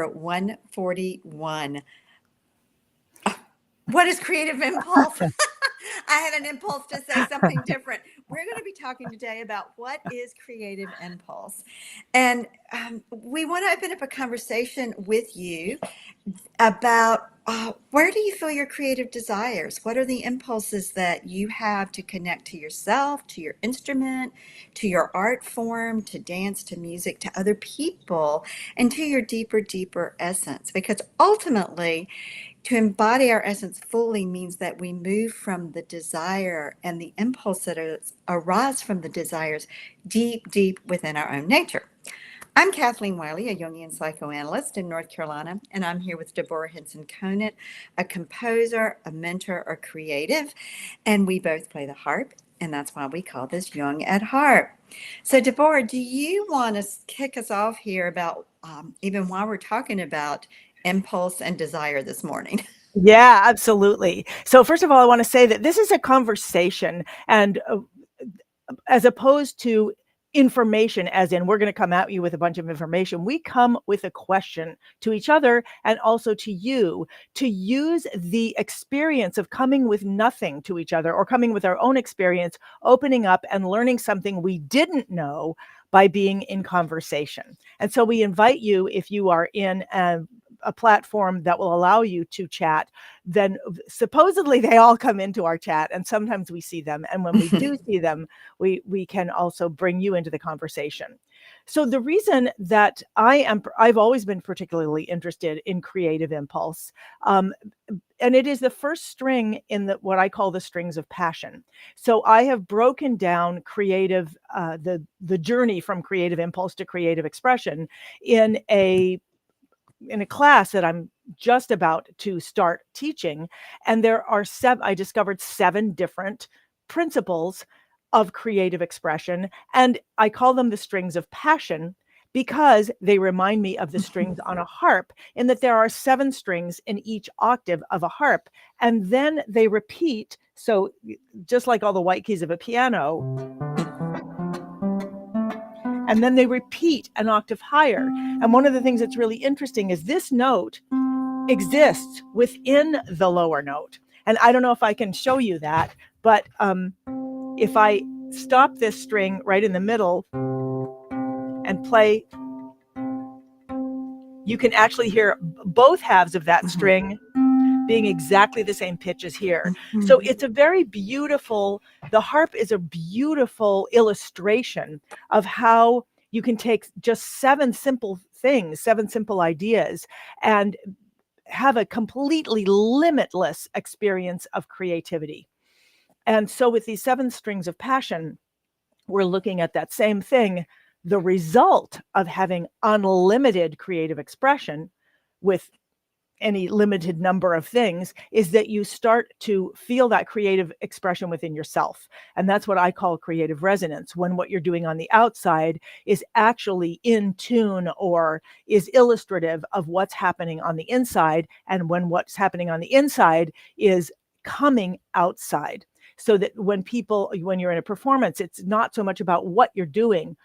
at 141. What is creative impulse? I had an impulse to say something different. We're going to be talking today about what is creative impulse. And we want to open up a conversation with you about where do you feel your creative desires? What are the impulses that you have to connect to yourself, to your instrument, to your art form, to dance, to music, to other people, and to your deeper, deeper essence? Because ultimately, to embody our essence fully means that we move from the desire and the impulse that arise from the desires deep, deep within our own nature. I'm Kathleen Wiley, a Jungian psychoanalyst in North Carolina, and I'm here with Deborah Henson-Conant, a composer, a mentor, a creative, and we both play the harp, and that's why we call this Jung at Harp. So, Deborah, do you want to kick us off here about even while we're talking about impulse and desire this morning? Yeah, absolutely. So first of all, I want to say that this is a conversation, and as opposed to information, as in we're going to come at you with a bunch of information, we come with a question to each other and also to you, to use the experience of coming with nothing to each other, or coming with our own experience, opening up and learning something we didn't know by being in conversation. And so we invite you, if you are in a platform that will allow you to chat, then supposedly they all come into our chat, and sometimes we see them. And when we do see them, we can also bring you into the conversation. So the reason that I've always been particularly interested in creative impulse, and it is the first string in what I call the strings of passion. So I have broken down the journey from creative impulse to creative expression in a class that I'm just about to start teaching. And I discovered 7 different principles of creative expression. And I call them the strings of passion because they remind me of the strings on a harp, in that there are 7 strings in each octave of a harp. And then they repeat. So just like all the white keys of a piano, and then they repeat an octave higher. And one of the things that's really interesting is this note exists within the lower note. And I don't know if I can show you that, but if I stop this string right in the middle and play, you can actually hear both halves of that string being exactly the same pitch as here. So it's a very beautiful, the harp is a beautiful illustration of how you can take just 7 simple things, 7 simple ideas, and have a completely limitless experience of creativity. And so with these 7 strings of passion, we're looking at that same thing. The result of having unlimited creative expression with any limited number of things is that you start to feel that creative expression within yourself. And that's what I call creative resonance, when what you're doing on the outside is actually in tune or is illustrative of what's happening on the inside, and when what's happening on the inside is coming outside. So that when you're in a performance, it's not so much about what you're doing,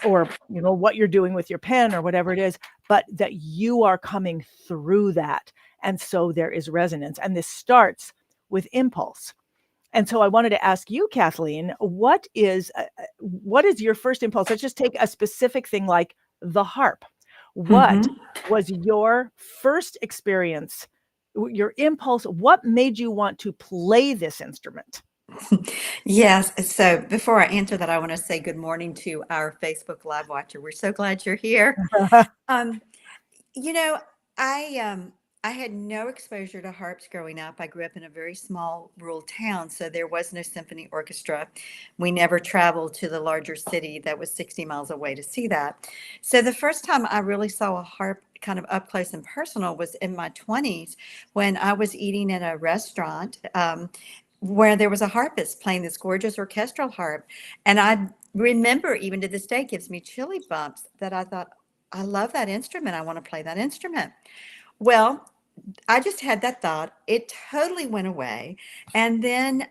or what you're doing with your pen or whatever it is, but that you are coming through that. And so there is resonance. And this starts with impulse. And so I wanted to ask you, Kathleen, what is your first impulse? Let's just take a specific thing like the harp. What was your first experience, your impulse? What made you want to play this instrument? Yes. So before I answer that, I want to say good morning to our Facebook Live watcher. We're so glad you're here. Um, you know, I had no exposure to harps growing up. I grew up in a very small rural town, so there was no symphony orchestra. We never traveled to the larger city that was 60 miles away to see that. So the first time I really saw a harp kind of up close and personal was in my 20s, when I was eating in a restaurant. Where there was a harpist playing this gorgeous orchestral harp. And I remember, even to this day, gives me chilly bumps, that I thought, I love that instrument. I want to play that instrument. Well, I just had that thought. It totally went away. And then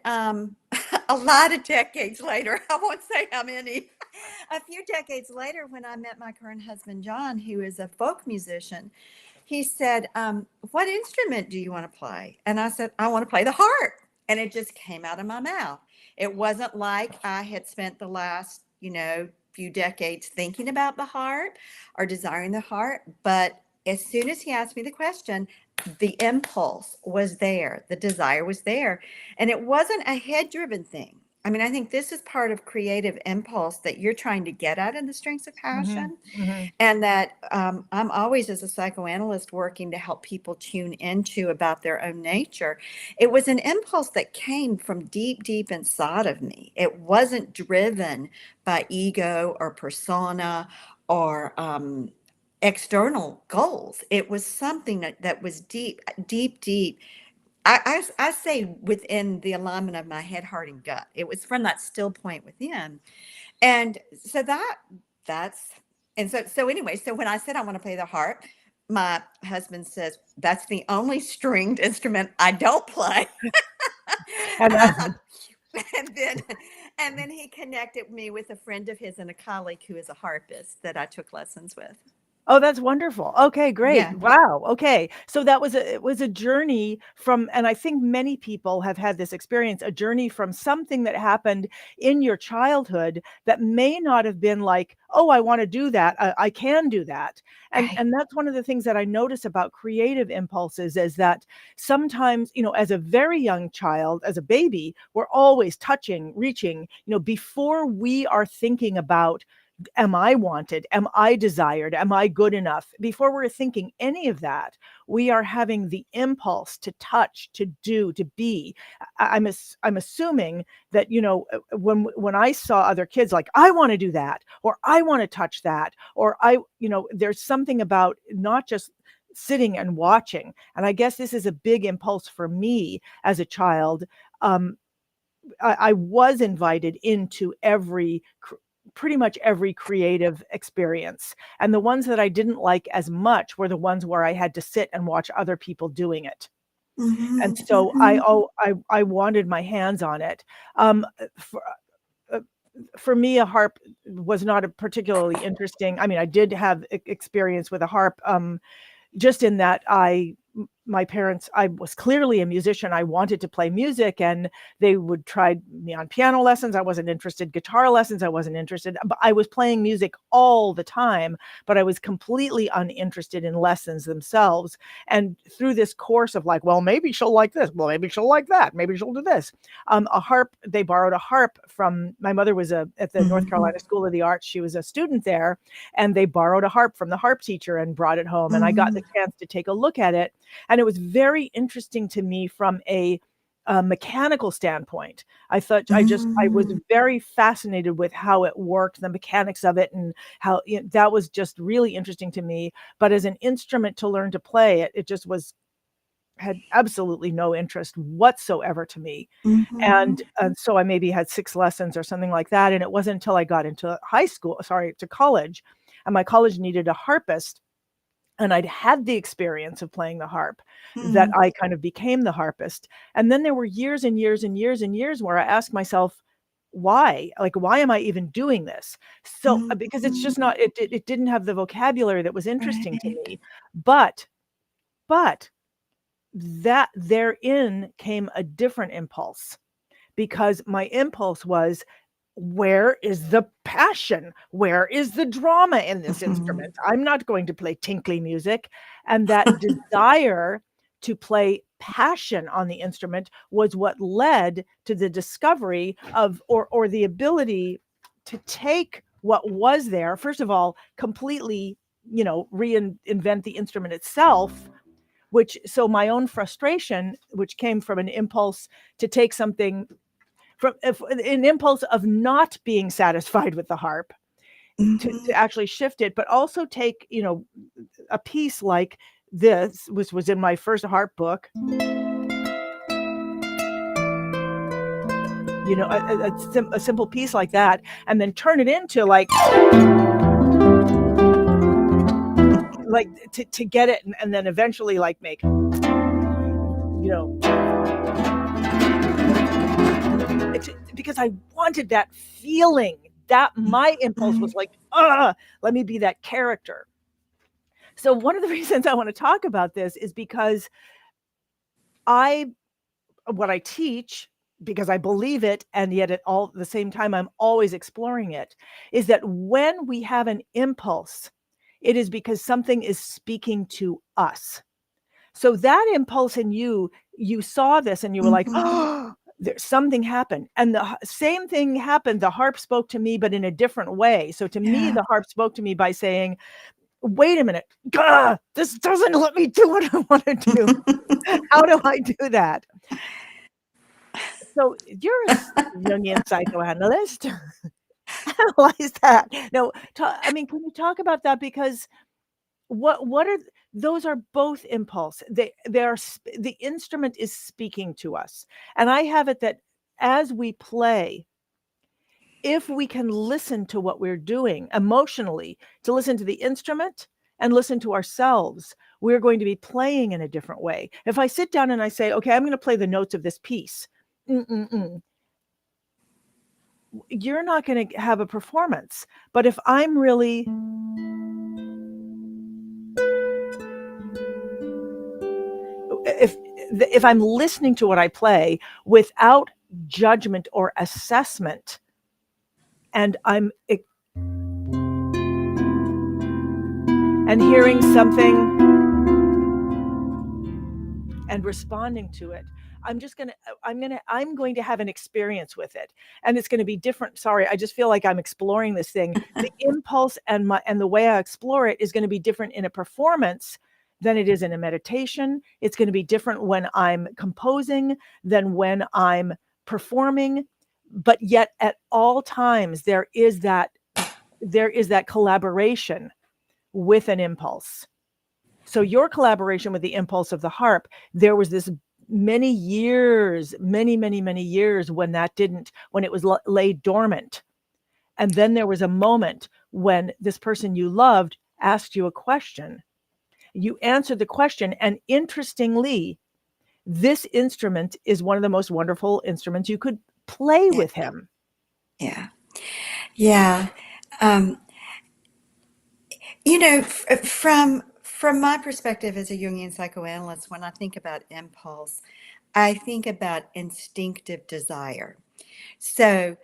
a lot of decades later, I won't say how many. A few decades later, when I met my current husband, John, who is a folk musician, he said, "What instrument do you want to play?" And I said, "I want to play the harp." And it just came out of my mouth. It wasn't like I had spent the last, few decades thinking about the harp or desiring the harp. But as soon as he asked me the question, the impulse was there, the desire was there. And it wasn't a head driven thing. I mean, I think this is part of creative impulse that you're trying to get at in the strengths of Mhm, passion, mhm. and that I'm always, as a psychoanalyst, working to help people tune into about their own nature. It was an impulse that came from deep, deep inside of me. It wasn't driven by ego or persona or external goals. It was something that was deep, deep, deep. I say within the alignment of my head, heart, and gut. It was from that still point within. And so that's so anyway, so when I said I want to play the harp, my husband says that's the only stringed instrument I don't play. And And I thought, that and then and then he connected me with a friend of his and a colleague who is a harpist that I took lessons with. Oh, that's wonderful. Okay, great. Yeah. Wow. Okay. So that was it was a journey from, and I think many people have had this experience, a journey from something that happened in your childhood that may not have been like, oh, I want to do that. I can do that. Right. And that's one of the things that I notice about creative impulses is that sometimes, as a very young child, as a baby, we're always touching, reaching, before we are thinking about, am I wanted? Am I desired? Am I good enough? Before we're thinking any of that, we are having the impulse to touch, to do, to be. I'm assuming that, when I saw other kids like, I want to do that, or I want to touch that, or there's something about not just sitting and watching. And I guess this is a big impulse for me as a child. Um, I was invited into pretty much every creative experience. And the ones that I didn't like as much were the ones where I had to sit and watch other people doing it. Hmm. And so I wanted my hands on it. Um, for, uh, for me, a harp was not a particularly interesting. I mean, I did have experience with a harp, just in that my parents, I was clearly a musician. I wanted to play music, and they would try me on piano lessons. I wasn't interested. Guitar lessons, I wasn't interested. But I was playing music all the time, but I was completely uninterested in lessons themselves. And through this course of like, well, maybe she'll like this. Well, maybe she'll like that. Maybe she'll do this. A harp, they borrowed a harp from my mother was at the North Hmm. Carolina School of the Arts. She was a student there, and they borrowed a harp from the harp teacher and brought it home. And I got the chance to take a look at it. And it was very interesting to me from a mechanical standpoint. I was Hmm. very fascinated with how it worked, the mechanics of it, and how that was just really interesting to me. But as an instrument to learn to play it, it just had absolutely no interest whatsoever to me. And so I maybe had 6 lessons or something like that. And it wasn't until I got into to college, and my college needed a harpist, and I'd had the experience of playing the harp, that Hmm. I kind of became the harpist. And then there were years and years and years and years where I asked myself, why? Like, why am I even doing this? So, because it's just Hmm. not, it didn't have the vocabulary that was interesting to Right. me. But, but that therein came a different impulse, because my impulse was, where is the passion? Where is the drama in this Mhm. instrument? I'm not going to play tinkly music. And that desire to play passion on the instrument was what led to the discovery of, or the ability to take what was there, first of all, completely, reinvent the instrument itself, so my own frustration, which came from an impulse to take something from an impulse of not being satisfied with the harp, to Mhm. actually shift it, but also take, a piece like this, which was in my first harp book, a simple piece like that, and then turn it into like to get it, and then eventually like make, because I wanted that feeling. That my impulse was like, let me be that character. So one of the reasons I want to talk about this is because what I teach, because I believe it, and yet at all the same time I'm always exploring it, is that when we have an impulse, it is because something is speaking to us. So that impulse in you saw this and you were like, oh, there's something happened. And the same thing happened. The harp spoke to me, but in a different way. So to me, the harp spoke to me by saying, wait a minute, this doesn't let me do what I want to do. How do I do that? So you're a Jungian psychoanalyst. Analyze that. No, I mean, can you talk about that? Because what are those are both impulse. They are the instrument is speaking to us, and I have it that as we play, if we can listen to what we're doing emotionally, to listen to the instrument and listen to ourselves, we're going to be playing in a different way. If I sit down and I say, okay, I'm going to play the notes of this piece, you're not going to have a performance. But if I'm really if I'm listening to what I play without judgment or assessment, and I'm and hearing something and responding to it, I'm going to have an experience with it, and it's going to be different. Sorry, I just feel like I'm exploring this thing. The impulse and the way I explore it is going to be different in a performance than it is in a meditation. It's going to be different when I'm composing than when I'm performing, but yet at all times there is that collaboration with an impulse. So your collaboration with the impulse of the harp, there was this many years when it was laid dormant. And then there was a moment when this person you loved asked you a question. You answered the question, and interestingly, this instrument is one of the most wonderful instruments you could play with him. Yeah. From my perspective as a Jungian psychoanalyst, when I think about impulse, I think about instinctive desire. So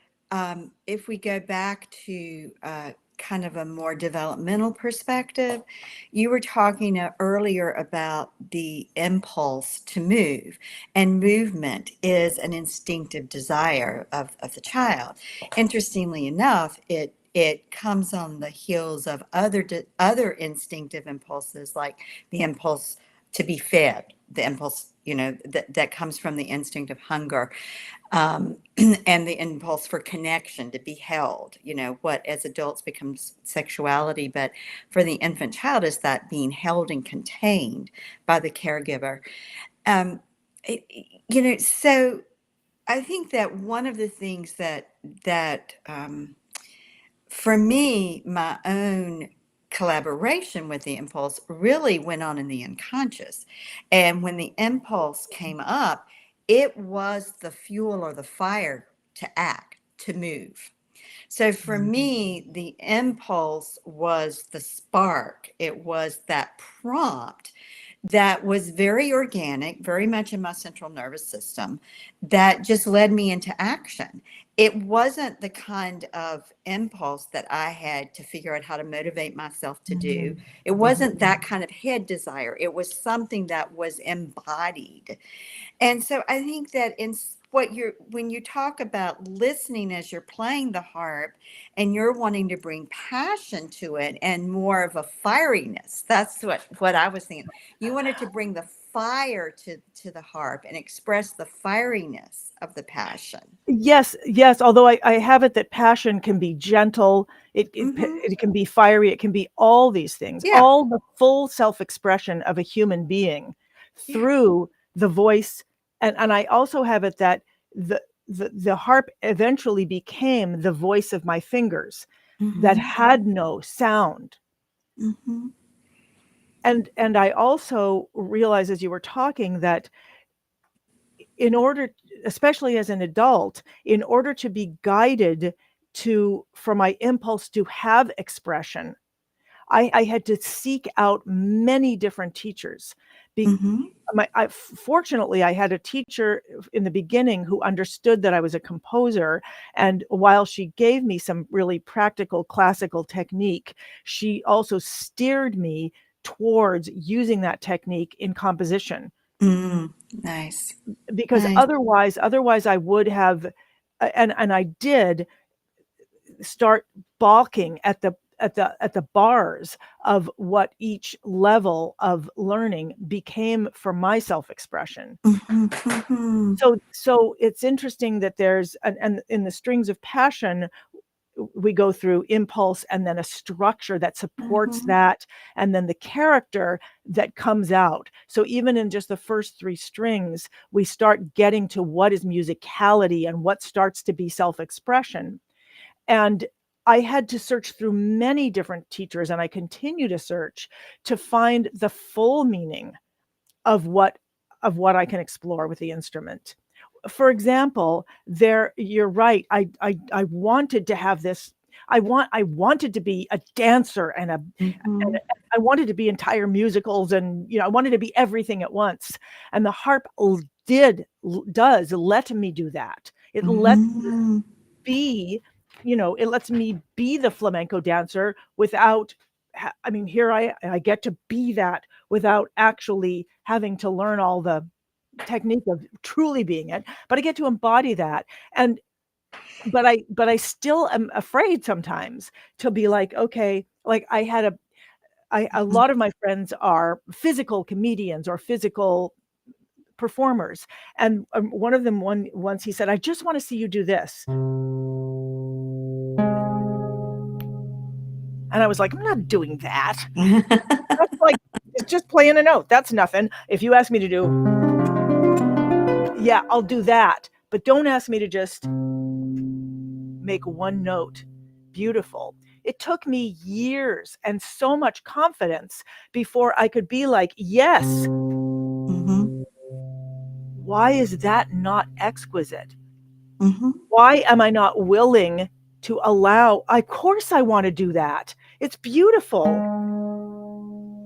if we go back to kind of a more developmental perspective, you were talking earlier about the impulse to move, and movement is an instinctive desire of the child. Interestingly enough, it comes on the heels of other instinctive impulses, like the impulse to be fed, the impulse, that comes from the instinct of hunger, and the impulse for connection, to be held, what as adults becomes sexuality, but for the infant child is that being held and contained by the caregiver. Um, so I think that one of the things that for me, my own collaboration with the impulse really went on in the unconscious. And when the impulse came up, it was the fuel or the fire to act, to move. So for me, the impulse was the spark. It was that prompt that was very organic, very much in my central nervous system, that just led me into action. It wasn't the kind of impulse that I had to figure out how to motivate myself to do. It wasn't that kind of head desire. It was something that was embodied. And so I think that when you talk about listening as you're playing the harp and you're wanting to bring passion to it and more of a fieriness, that's what I was thinking. You wanted to bring the fire to the harp and express the fieriness of the passion. Yes. Although I have it that passion can be gentle, it can be fiery, it can be all these things, all the full self-expression of a human being through the voice. And I also have it that the harp eventually became the voice of my fingers that had no sound. And I also realized as you were talking that in order, especially as an adult, in order to be guided for my impulse to have expression, I had to seek out many different teachers. Be, Mm-hmm. Fortunately, I had a teacher in the beginning who understood that I was a composer. And while she gave me some really practical classical technique, she also steered me towards using that technique in composition. Nice. Because Nice. otherwise I would have, and I did start balking at the bars of what each level of learning became for my self-expression. Mm-hmm. Mm-hmm. So it's interesting that there's and in the strings of passion, we go through impulse and then a structure that supports Mm-hmm. that, and then the character that comes out. So even in just the first three strings, we start getting to what is musicality and what starts to be self-expression. And I had to search through many different teachers, and I continue to search to find the full meaning of what I can explore with the instrument. For example, you're right. I wanted to have this. I wanted to be a dancer and Mm-hmm. I wanted to be entire musicals, and I wanted to be everything at once. And the harp does let me do that. It lets Mm-hmm. be, it lets me be the flamenco dancer without, I mean, here I get to be that without actually having to learn all the technique of truly being it, but I get to embody that. And, but I still am afraid sometimes to be like, okay, like a lot of my friends are physical comedians or physical performers. And one of them once he said, I just want to see you do this. And I was like, I'm not doing that. That's like, it's just playing a note. That's nothing. If you ask me to do, yeah, I'll do that. But don't ask me to just make one note beautiful. It took me years and so much confidence before I could be like, yes, Mm-hmm. why is that not exquisite? Mm-hmm. Why am I not willing to allow? Of course, I want to do that. It's beautiful.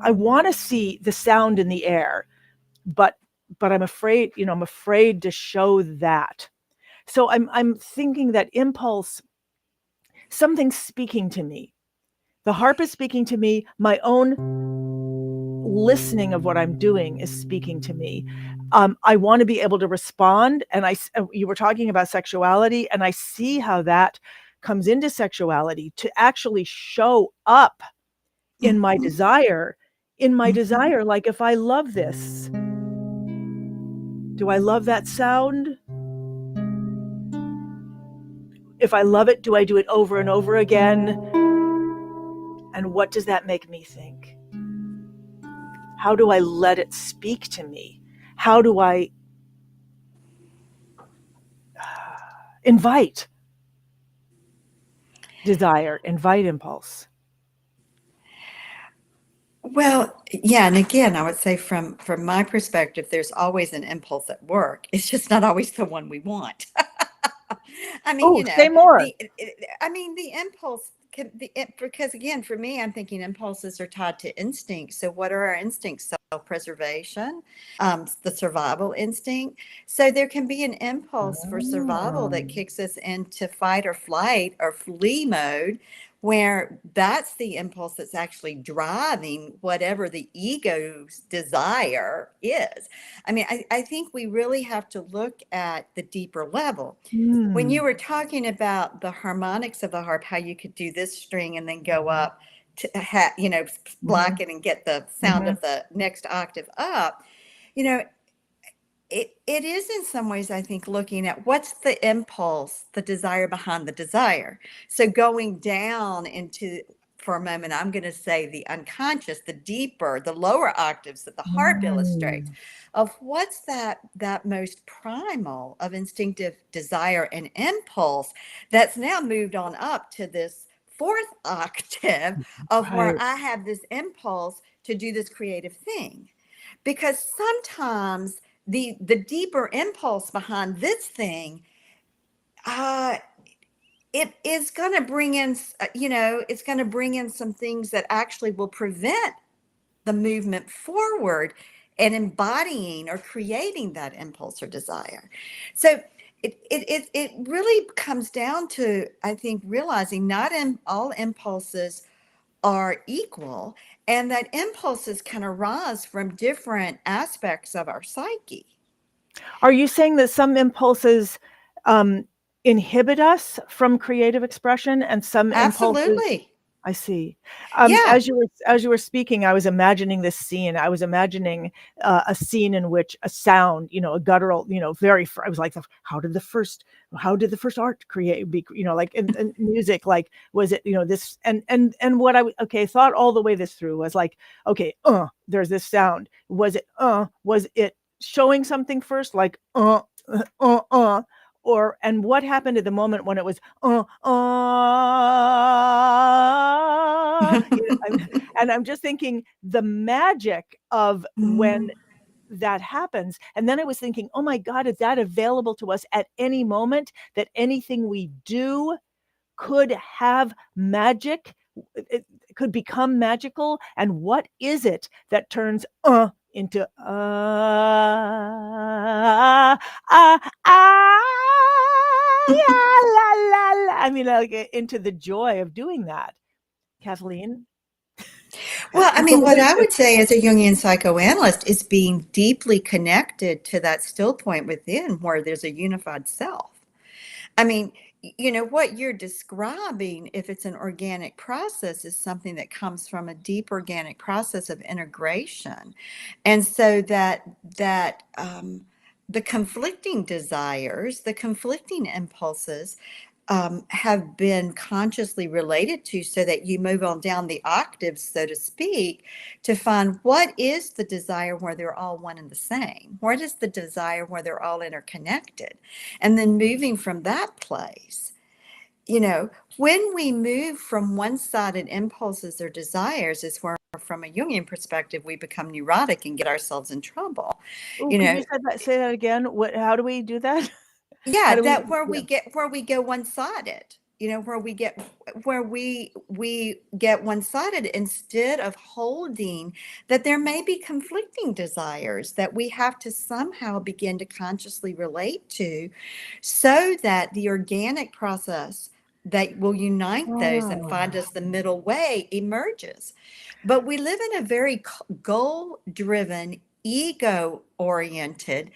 I want to see the sound in the air, but I'm afraid, I'm afraid to show that. So I'm thinking that impulse, something's speaking to me. The harp is speaking to me. My own listening of what I'm doing is speaking to me. I want to be able to respond. And you were talking about sexuality, and I see how that comes into sexuality to actually show up in my Mm-hmm. desire. Mm-hmm. Like if I love this, do I love that sound? If I love it, do I do it over and over again? And what does that make me think? How do I let it speak to me? How do I invite desire, invite impulse? Well, yeah, and again, I would say from my perspective, there's always an impulse at work. It's just not always the one we want. I mean, Oh, say more. the impulse because again, for me, I'm thinking impulses are tied to instincts. So, what are our instincts? Self-preservation, the survival instinct. So, there can be an impulse for survival that kicks us into fight or flight or flee mode, where that's the impulse that's actually driving whatever the ego's desire is. I mean, I think we really have to look at the deeper level. When Mm. you were talking about the harmonics of the harp, how you could do this string and then go up to Mhm. block it and get the sound Mhm. of the next octave up, you know, it is in some ways, I think, looking at what's the impulse, the desire behind the desire. So going down into, for a moment, I'm going to say the unconscious, the deeper, the lower octaves that the harp illustrates, Mm. of what's that most primal of instinctive desire and impulse that's now moved on up to this fourth octave of where Right. I have this impulse to do this creative thing. Because sometimes the deeper impulse behind this thing, uh, it is going to bring in, it's going to bring in some things that actually will prevent the movement forward and embodying or creating that impulse or desire. So it really comes down to, I think, realizing not in all impulses are equal, and that impulses can arise from different aspects of our psyche. Are you saying that some impulses inhibit us from creative expression, and some impulses? Absolutely. I see. Yeah. As you were speaking, I was imagining this scene. I was imagining a scene in which a sound, a guttural, I was like, how did the first art create? Be, like in music, like was it, this and what okay, thought all the way this through was like, okay, there's this sound. Was it showing something first, like uh, uh, or and what happened at the moment when it was and I'm just thinking the magic of when that happens. And then I was thinking, oh my God, is that available to us at any moment, that anything we do could have magic? It could become magical. And what is it that turns into yeah, la, la, la. I mean, like into the joy of doing that. Kathleen? Well, I mean, what I would say as a Jungian psychoanalyst is being deeply connected to that still point within where there's a unified self. I mean, what you're describing, if it's an organic process, is something that comes from a deep organic process of integration. And so that the conflicting desires, the conflicting impulses, have been consciously related to, so that you move on down the octaves, so to speak, to find what is the desire where they're all one and the same. What is the desire where they're all interconnected? And then moving from that place, when we move from one-sided impulses or desires is where, from a Jungian perspective, we become neurotic and get ourselves in trouble. Oh, You could know, you say that again? How do we do that? How yeah, do we? that where Yeah. we go one-sided, where we get one-sided, instead of holding that there may be conflicting desires that we have to somehow begin to consciously relate to, so that the organic process that will unite those and Oh. find us the middle way emerges. But we live in a very goal-driven, ego-oriented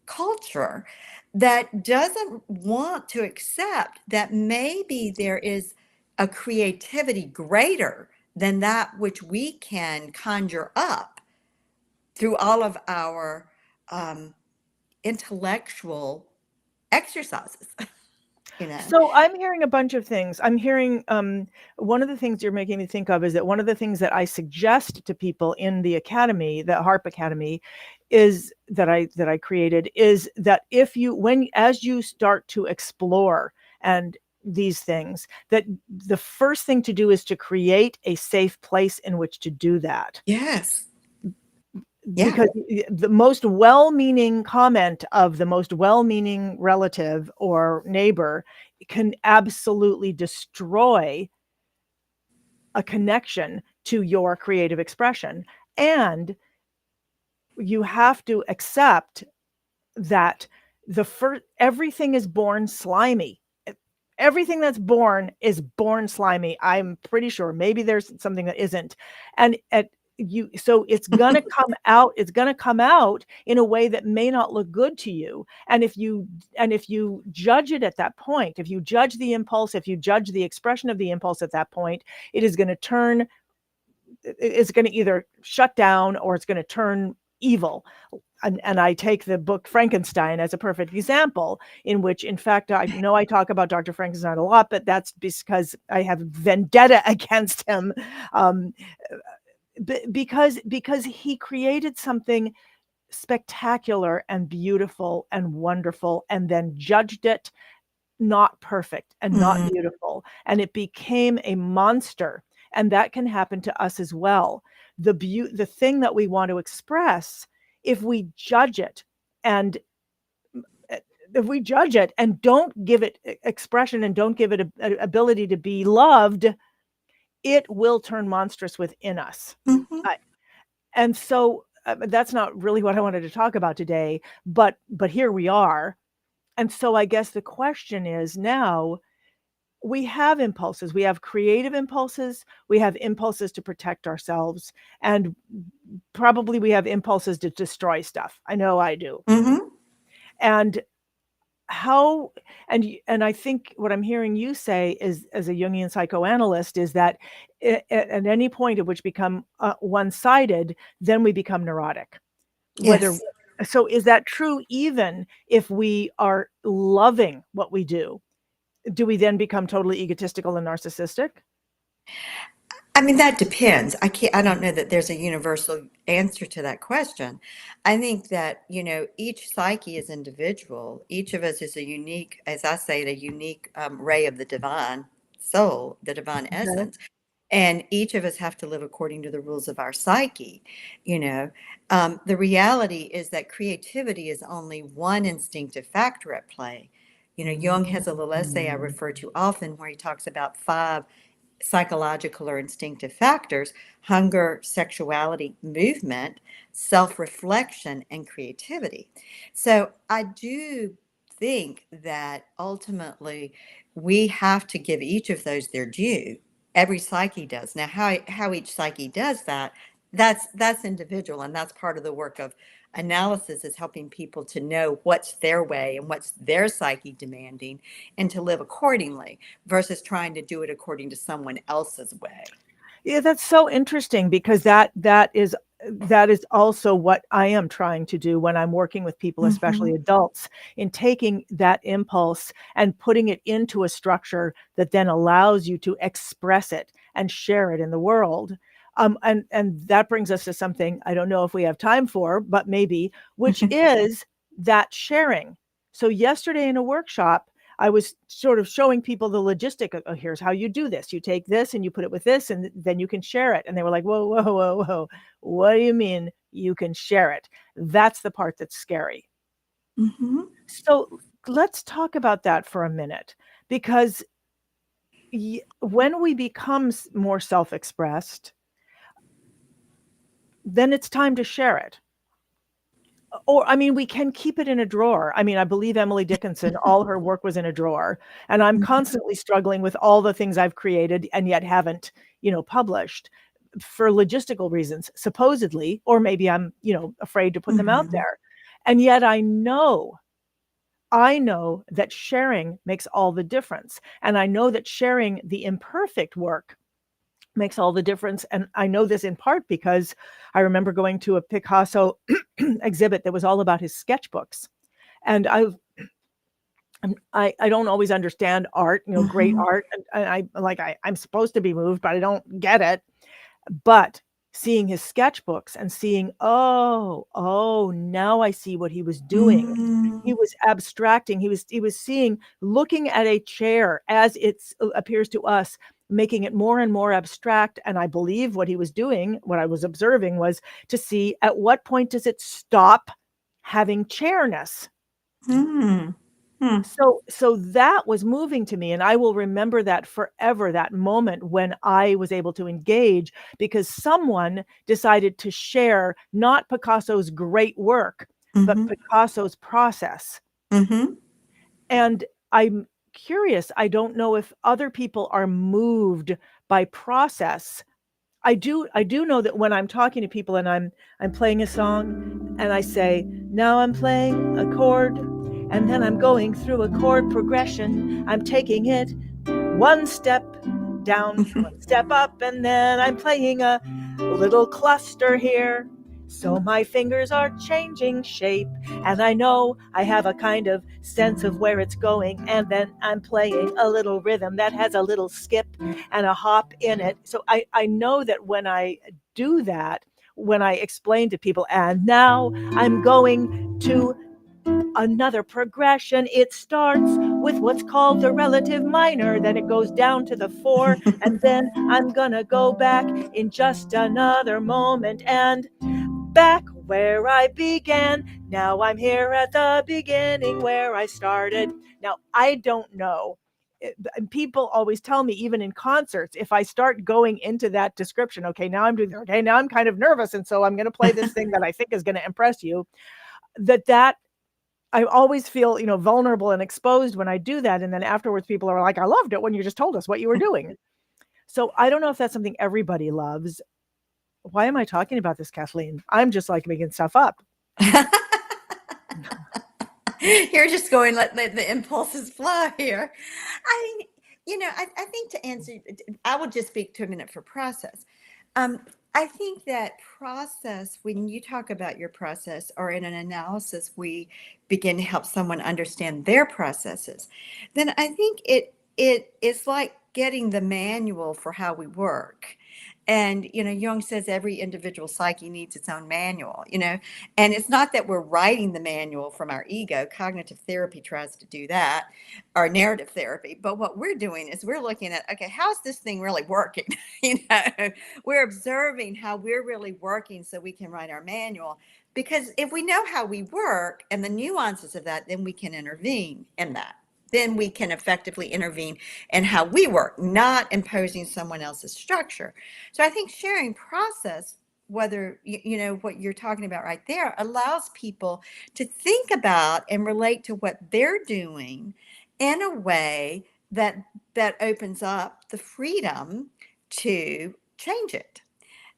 culture that doesn't want to accept that maybe there is a creativity greater than that which we can conjure up through all of our um, intellectual exercises, you know. So I'm hearing a bunch of things. I'm hearing one of the things you're making me think of is that one of the things that I suggest to people in the academy, the HARP Academy, is that I created, is that if you as you start to explore and these things, that the first thing to do is to create a safe place in which to do that. Yes. Yeah. Because the most well-meaning comment of the most well-meaning relative or neighbor can absolutely destroy a connection to your creative expression. And you have to accept that everything is born slimy. Everything that's born is born slimy. I'm pretty sure. Maybe there's something that isn't. And so it's gonna come out in a way that may not look good to you. And if you judge it at that point, if you judge the impulse, if you judge the expression of the impulse at that point, it's going to either shut down or it's going to turn evil. And I take the book Frankenstein as a perfect example, in which, in fact, I know I talk about Dr. Frankenstein a lot, but that's because I have vendetta against him, because he created something spectacular and beautiful and wonderful, and then judged it not perfect and not Mm. beautiful, and it became a monster. And that can happen to us as well. The thing that we want to express, if we judge it And if we judge it and don't give it expression and don't give it a ability to be loved, it will turn monstrous within us. Mhm. And so that's not really what I wanted to talk about today, but here we are. And so I guess the question is now, we have impulses. We have creative impulses. We have impulses to protect ourselves. And probably we have impulses to destroy stuff. I know I do. Mhm. And how, and I think what I'm hearing you say is, as a Jungian psychoanalyst, is that at any point at which become one-sided, then we become neurotic. Whether Yes. so, is that true even if we are loving what we do? Do we then become totally egotistical and narcissistic? I mean, that depends. I don't know that there's a universal answer to that question. I think that, each psyche is individual. Each of us is a unique, as I say, a unique ray of the divine soul, the divine Okay. essence. And each of us have to live according to the rules of our psyche. You know, the reality is that creativity is only one instinctive factor at play. Jung has a little essay I refer to often where he talks about five psychological or instinctive factors: hunger, sexuality, movement, self reflection, and creativity. So I do think that ultimately we have to give each of those their due. Every psyche does. Now, how each psyche does that, that's individual, and that's part of the work of analysis, is helping people to know what's their way and what's their psyche demanding, and to live accordingly versus trying to do it according to someone else's way. Yeah, that's so interesting because that is also what I am trying to do when I'm working with people, especially Mhm. adults, in taking that impulse and putting it into a structure that then allows you to express it and share it in the world. And that brings us to something I don't know if we have time for, but maybe, which is that sharing. So yesterday in a workshop, I was sort of showing people the logistic of, oh, here's how you do this. You take this and you put it with this, and then you can share it. And they were like, whoa, whoa, whoa, whoa. What do you mean you can share it? That's the part that's scary. Mhm. So let's talk about that for a minute, because when we become more self expressed, then it's time to share it. Or, I mean, we can keep it in a drawer. I mean, I believe Emily Dickinson, all her work was in a drawer. And I'm constantly struggling with all the things I've created and yet haven't, published for logistical reasons, supposedly, or maybe I'm, afraid to put them out Mhm. there. And yet I know that sharing makes all the difference. And I know that sharing the imperfect work makes all the difference. And I know this in part because I remember going to a Picasso exhibit that was all about his sketchbooks. And I don't always understand art, great Mhm. art. And I'm supposed to be moved, but I don't get it. But seeing his sketchbooks and seeing, oh, now I see what he was doing. He Mm. was abstracting. He was seeing, looking at a chair as it appears to us, making it more and more abstract. And I believe what he was doing, what I was observing, was to see at what point does it stop having chairness. Mm. Mm. So that was moving to me, and I will remember that forever, that moment when I was able to engage because someone decided to share not Picasso's great work, but Mhm. Picasso's process. Mhm. And I'm curious, I don't know if other people are moved by process. I do know that when I'm talking to people and I'm playing a song and I say, now I'm playing a chord and then I'm going through a chord progression. I'm taking it one step down, one step up, and then I'm playing a little cluster here. So my fingers are changing shape, and I know I have a kind of sense of where it's going, and then I'm playing a little rhythm that has a little skip and a hop in it. So I know that when I do that, when I explain to people, and now I'm going to another progression. It starts with what's called the relative minor, then it goes down to the four, and then I'm gonna go back in just another moment and back where I began. Now I'm here at the beginning where I started. Now, I don't know. And people always tell me, even in concerts, if I start going into that description, okay, now I'm doing, okay, now I'm kind of nervous. And so I'm going to play this thing that I think is going to impress you, that I always feel, vulnerable and exposed when I do that. And then afterwards, people are like, I loved it when you just told us what you were doing. So I don't know if that's something everybody loves. Why am I talking about this, Kathleen? I'm just like making stuff up. You're just going, let the impulses flow here. I mean, I think to answer, I will just speak to a minute for process. Um, I think that process, when you talk about your process or in an analysis, we begin to help someone understand their processes. Then I think it is like getting the manual for how we work. And, Jung says every individual psyche needs its own manual, and it's not that we're writing the manual from our ego. Cognitive therapy tries to do that, or narrative therapy. But what we're doing is we're looking at, okay, how's this thing really working? We're observing how we're really working so we can write our manual. Because if we know how we work and the nuances of that, then we can intervene in that. Then we can effectively intervene in how we work, not imposing someone else's structure. So I think sharing process, whether what you're talking about right there, allows people to think about and relate to what they're doing in a way that opens up the freedom to change it.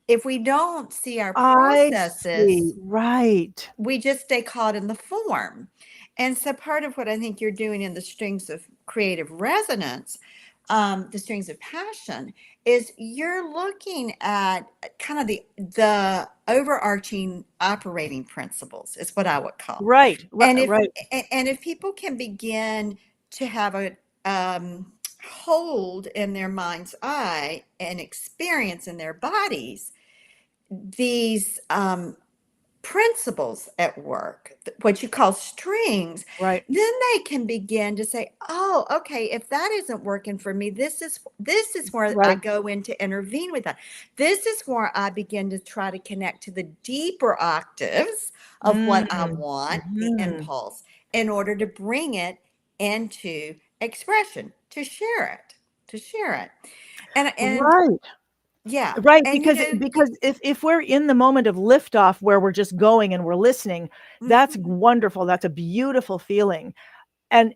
If we don't see our I see. processes, Right. we just stay caught in the form. And so part of what I think you're doing in the strings of creative resonance, the strings of passion, is you're looking at kind of the overarching operating principles, is what I would call. Right. Right. And if Right. and if people can begin to have a hold in their mind's eye and experience in their bodies these principles at work, what you call strings, Right. then they can begin to say, "Oh, okay, if that isn't working for me, this is where I Right. go in to intervene with that. This is where I begin to try to connect to the deeper octaves of what I Mm. want, the Mhm. impulse, in order to bring it into expression, to share it." And Right. yeah, Right, and because if we're in the moment of liftoff where we're just going and we're listening, that's mhm, wonderful. That's a beautiful feeling. And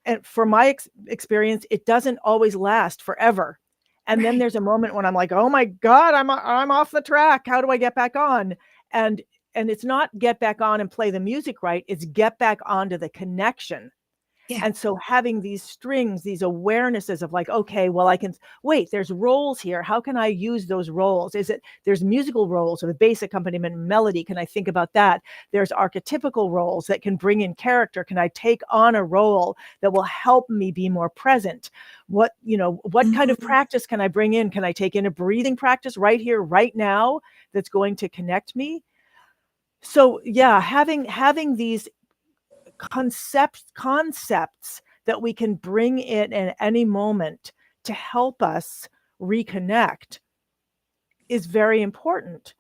and for my experience, it doesn't always last forever. And then right. there's a moment when I'm like, "Oh my God, I'm off the track. How do I get back on?" And and it's not get back on and play the music right. It's get back onto the connection. Yeah. And so having these strings, these awarenesses of like, okay, well, I can wait, there's roles here. How can I use those roles? There's musical roles of a bass accompaniment melody. Can I think about that? There's archetypical roles that can bring in character. Can I take on a role that will help me be more present? What kind of Mhm. practice can I bring in? Can I take in a breathing practice right here, right now, that's going to connect me? So yeah, having these concepts that we can bring in at any moment to help us reconnect is very important.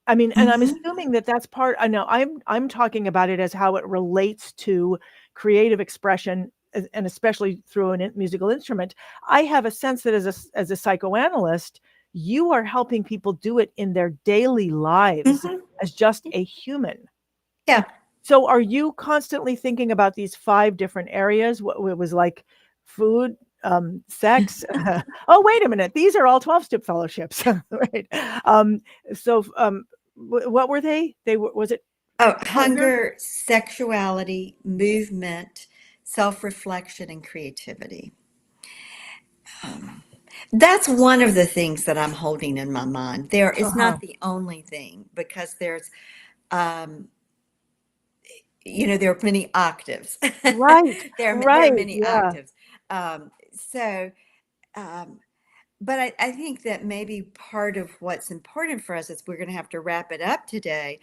I mean, and I'm Mhm. assuming that that's part. I know I'm talking about it as how it relates to creative expression, and especially through a musical instrument. I have a sense that as a psychoanalyst, you are helping people do it in their daily lives Mhm. as just a human. Yeah. So are you constantly thinking about these 5 different areas? What it was like food, sex. Oh, wait a minute. These are all 12-step fellowships, right? Um, so, what were they? Was it Oh, hunger? hunger, sexuality, movement, self-reflection, and creativity. Um, that's one of the things that I'm holding in my mind. There is Uh-huh. not the only thing because um, there are many octaves. Right, There are right, many yeah. octaves. So, but I think that maybe part of what's important for us is we're going to have to wrap it up today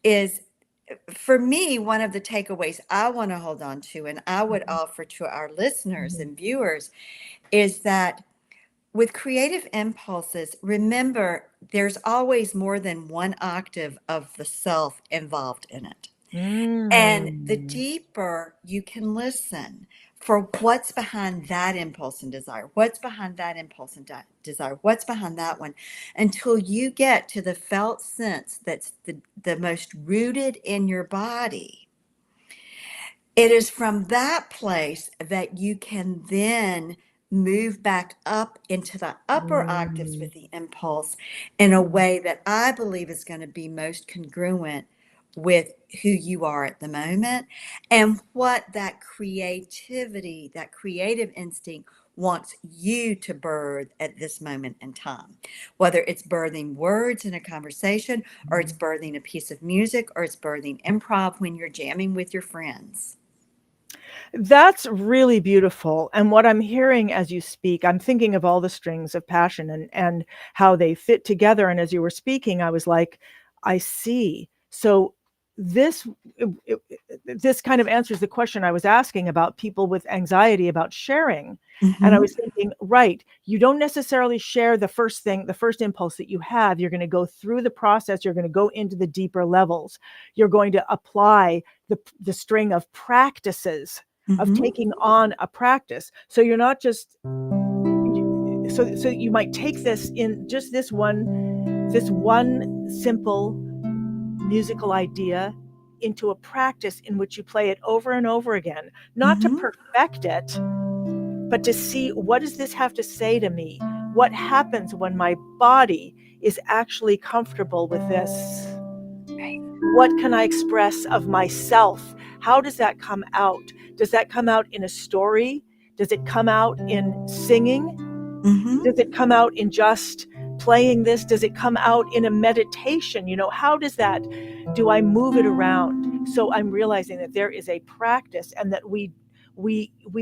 is for me, one of the takeaways I want to hold on to, and I would Mhm, offer to our listeners mhm, and viewers, is that with creative impulses, remember there's always more than one octave of the self involved in it. And the Mm. deeper you can listen for what's behind that impulse and desire, what's behind that impulse and desire, what's behind that one, until you get to the felt sense that's the most rooted in your body. It is from that place that you can then move back up into the upper octaves Mm. with the impulse in a way that I believe is going to be most congruent with who you are at the moment and what that creativity, that creative instinct wants you to birth at this moment in time. Whether it's birthing words in a conversation, or it's birthing a piece of music, or it's birthing improv when you're jamming with your friends. That's really beautiful. And what I'm hearing as you speak, I'm thinking of all the strings of passion and how they fit together. And as you were speaking, I was like, I see. So this this kind of answers the question I was asking about people with anxiety about sharing. And I Mm-hmm. was thinking, right, you don't necessarily share the first thing, the first impulse that you have. You're going to go through the process. You're going to go into the deeper levels. You're going to apply the string of practices of Mm-hmm. taking on a practice. So you're not just so you might take this in just this one simple musical idea into a practice in which you play it over and over again, not to Mm-hmm. perfect it, but to see, what does this have to say to me? What happens when my body is actually comfortable with this? What can I express of myself? How does that come out? Does that come out in a story? Does it come out in singing? Mm-hmm. Does it come out in just playing this? Does it come out in a meditation? How does that, do I move it around? So I'm realizing that there is a practice, and that we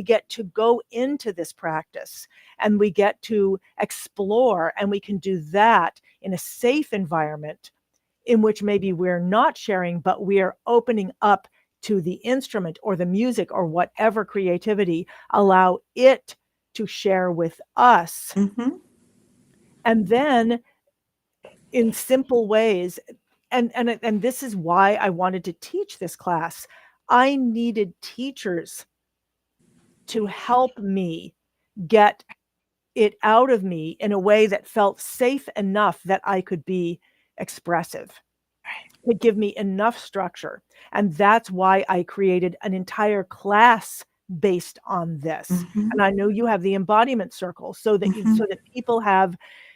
get to go into this practice, and we get to explore, and we can do that in a safe environment in which maybe we're not sharing, but we are opening up to the instrument or the music or whatever creativity, allow it to share with us. Mm-hmm. And then in simple ways, and this is why I wanted to teach this class. I needed teachers to help me get it out of me in a way that felt safe enough that I could be expressive, to give me enough structure. And that's why I created an entire class based on this. Mm-hmm. And I know you have the embodiment circle, so that Mm-hmm. people have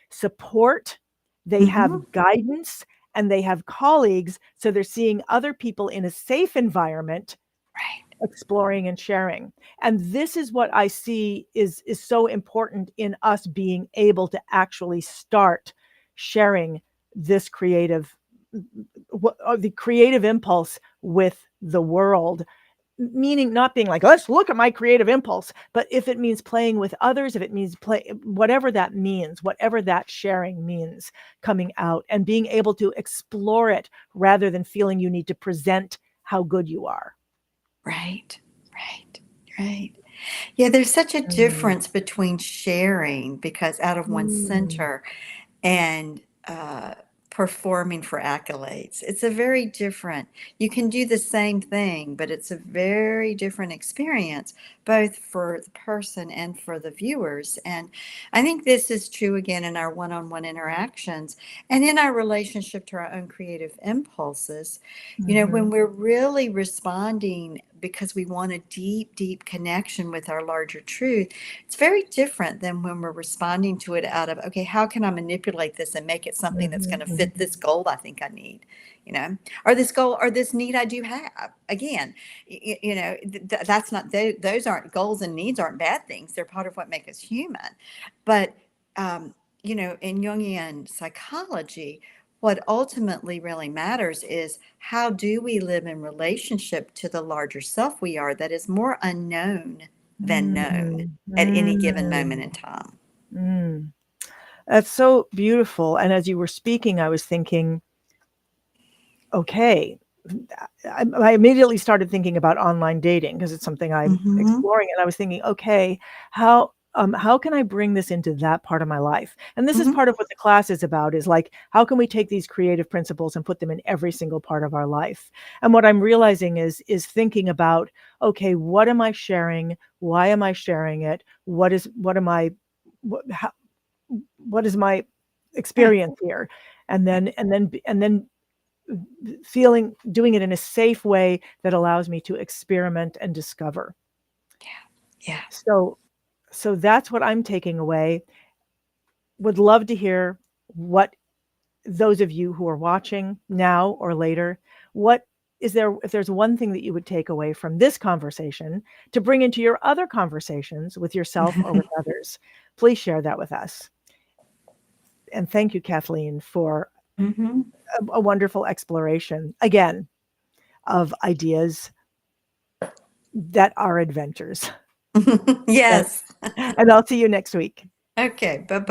support, they have Mm-hmm. guidance, and they have colleagues. So they're seeing other people in a safe environment, Right. exploring and sharing. And this is what I see is so important in us being able to actually start sharing this the creative impulse with the world. Meaning not being like, let's look at my creative impulse, but if it means playing with others, if it means whatever that means, whatever that sharing means, coming out and being able to explore it rather than feeling you need to present how good you are. Right. Right. Right. Yeah, there's such a Mm. difference between sharing because out of one's Mm. center and performing for accolades. It's a very different, you can do the same thing, but it's a very different experience, both for the person and for the viewers. And I think this is true again in our one on one interactions and in our relationship to our own creative impulses. When Mhm. we're really responding because we want a deep, deep connection with our larger truth, it's very different than when we're responding to it out of, okay, how can I manipulate this and make it something that's going Mhm. to Mhm. fit this goal I think I need, or this goal or this need I do have. Again, that's not, those aren't goals, and needs aren't bad things. They're part of what make us human. But, in Jungian psychology, what ultimately really matters is how do we live in relationship to the larger self we are that is more unknown than known Mm. at any given Mm. moment in time. Mm. That's so beautiful. And as you were speaking, I was thinking, okay, I immediately started thinking about online dating because it's something I'm Mm-hmm. exploring. And I was thinking, okay, how how can I bring this into that part of my life? And this is Mhm. part of what the class is about, is like, how can we take these creative principles and put them in every single part of our life? And what I'm realizing is thinking about, okay, what am I sharing? Why am I sharing it? What is my Right. experience here? And then doing it in a safe way that allows me to experiment and discover. Yeah. So that's what I'm taking away. Would love to hear what those of you who are watching now or later, what is there, if there's one thing that you would take away from this conversation to bring into your other conversations with yourself or with others, please share that with us. And thank you, Kathleen, for Hmm. a wonderful exploration, again, of ideas that are adventures. Yes. And I'll see you next week. Okay. Bye-bye.